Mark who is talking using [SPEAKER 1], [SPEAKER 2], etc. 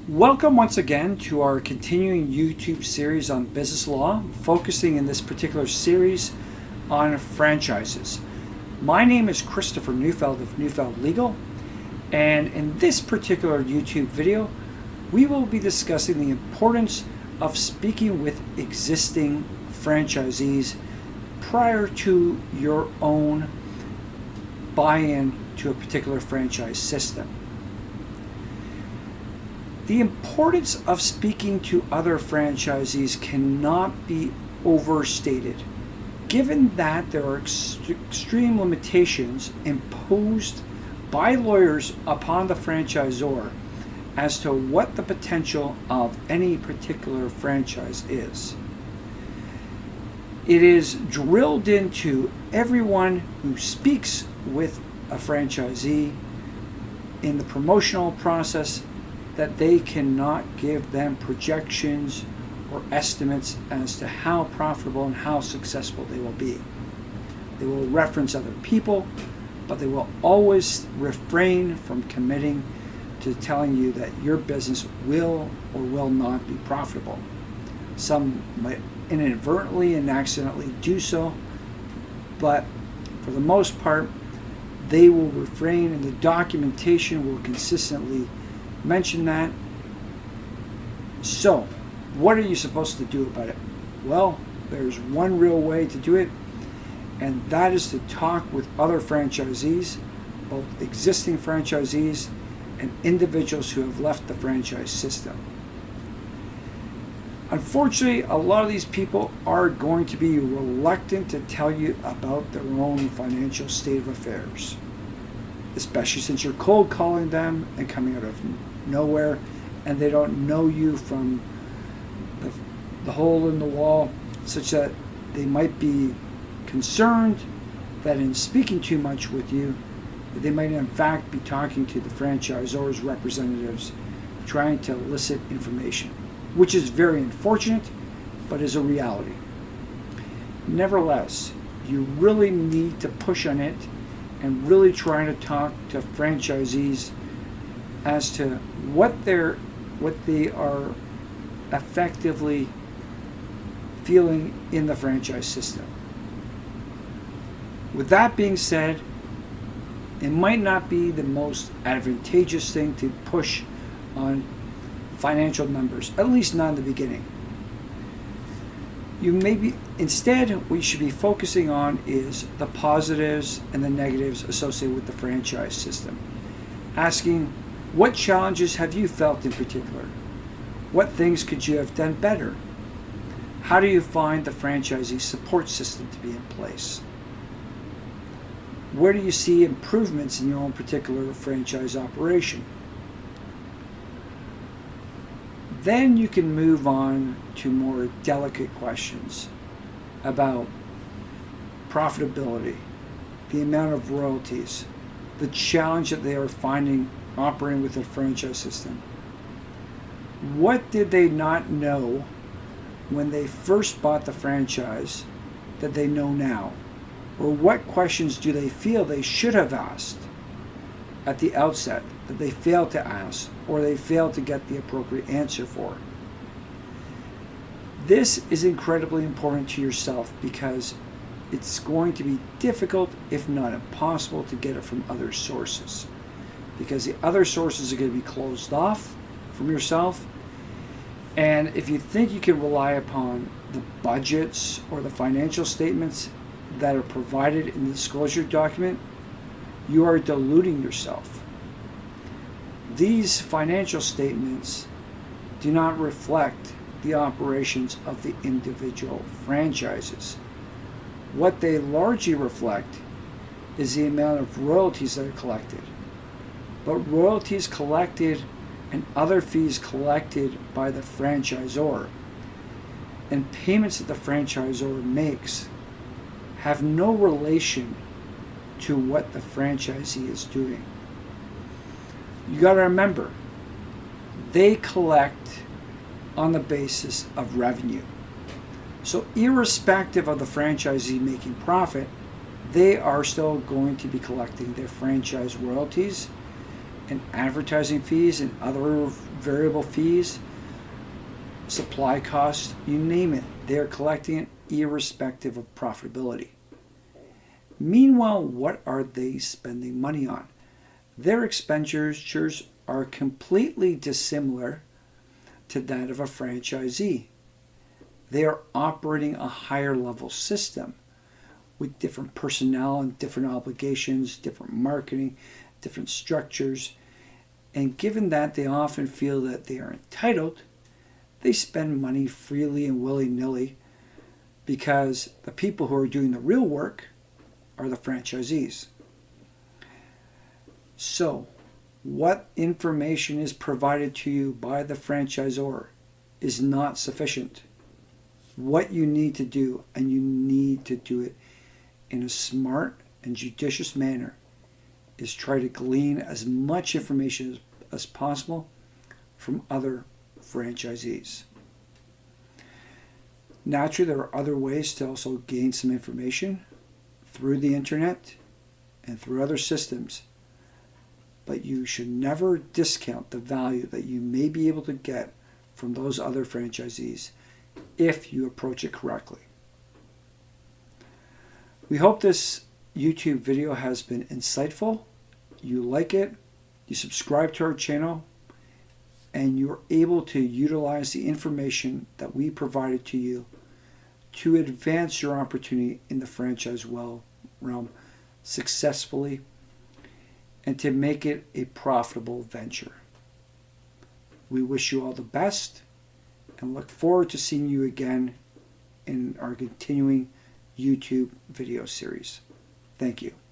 [SPEAKER 1] Welcome once again to our continuing YouTube series on business law, focusing in this particular series on franchises. My name is Christopher Neufeld of Neufeld Legal, and in this particular YouTube video, we will be discussing the importance of speaking with existing franchisees prior to your own buy-in to a particular franchise system. The importance of speaking to other franchisees cannot be overstated, given that there are extreme limitations imposed by lawyers upon the franchisor as to what the potential of any particular franchise is. It is drilled into everyone who speaks with a franchisee in the promotional process that they cannot give them projections or estimates as to how profitable and how successful they will be. They will reference other people, but they will always refrain from committing to telling you that your business will or will not be profitable. Some might inadvertently and accidentally do so, but for the most part, they will refrain, and the documentation will consistently mention that. So, what are you supposed to do about it? Well, there's one real way to do it, and that is to talk with other franchisees, both existing franchisees and individuals who have left the franchise system. Unfortunately, a lot of these people are going to be reluctant to tell you about their own financial state of affairs, especially since you're cold calling them and coming out of nowhere, and they don't know you from the hole in the wall, such that they might be concerned that in speaking too much with you, that they might in fact be talking to the franchisor's representatives, trying to elicit information, which is very unfortunate, but is a reality. Nevertheless, you really need to push on it and really try to talk to franchisees as to what they are effectively feeling in the franchise system. With that being said, it might not be the most advantageous thing to push on financial numbers, at least not in the beginning. Instead, what you should be focusing on is the positives and the negatives associated with the franchise system. Asking, what challenges have you felt in particular? What things could you have done better? How do you find the franchisee support system to be in place? Where do you see improvements in your own particular franchise operation? Then you can move on to more delicate questions about profitability, the amount of royalties, the challenge that they are finding operating with a franchise system. What did they not know when they first bought the franchise that they know now? Or what questions do they feel they should have asked at the outset that they failed to ask, or they failed to get the appropriate answer for? This is incredibly important to yourself because it's going to be difficult, if not impossible, to get it from other sources, because the other sources are going to be closed off from yourself. And if you think you can rely upon the budgets or the financial statements that are provided in the disclosure document, you are deluding yourself. These financial statements do not reflect the operations of the individual franchises. What they largely reflect is the amount of royalties that are collected. But royalties collected and other fees collected by the franchisor and payments that the franchisor makes have no relation to what the franchisee is doing. You got to remember, they collect on the basis of revenue. So irrespective of the franchisee making profit, they are still going to be collecting their franchise royalties and advertising fees and other variable fees, supply costs, you name it, they are collecting it irrespective of profitability. Meanwhile, what are they spending money on? Their expenditures are completely dissimilar to that of a franchisee. They are operating a higher level system with different personnel and different obligations, different marketing, different structures. And given that they often feel that they are entitled, they spend money freely and willy-nilly because the people who are doing the real work are the franchisees. So, what information is provided to you by the franchisor is not sufficient. What you need to do, and you need to do it in a smart and judicious manner, is try to glean as much information as possible from other franchisees. Naturally, there are other ways to also gain some information through the internet and through other systems, but you should never discount the value that you may be able to get from those other franchisees if you approach it correctly. We hope this YouTube video has been insightful. You like it, you subscribe to our channel, and you're able to utilize the information that we provided to you to advance your opportunity in the franchise realm successfully and to make it a profitable venture. We wish you all the best and look forward to seeing you again in our continuing YouTube video series. Thank you.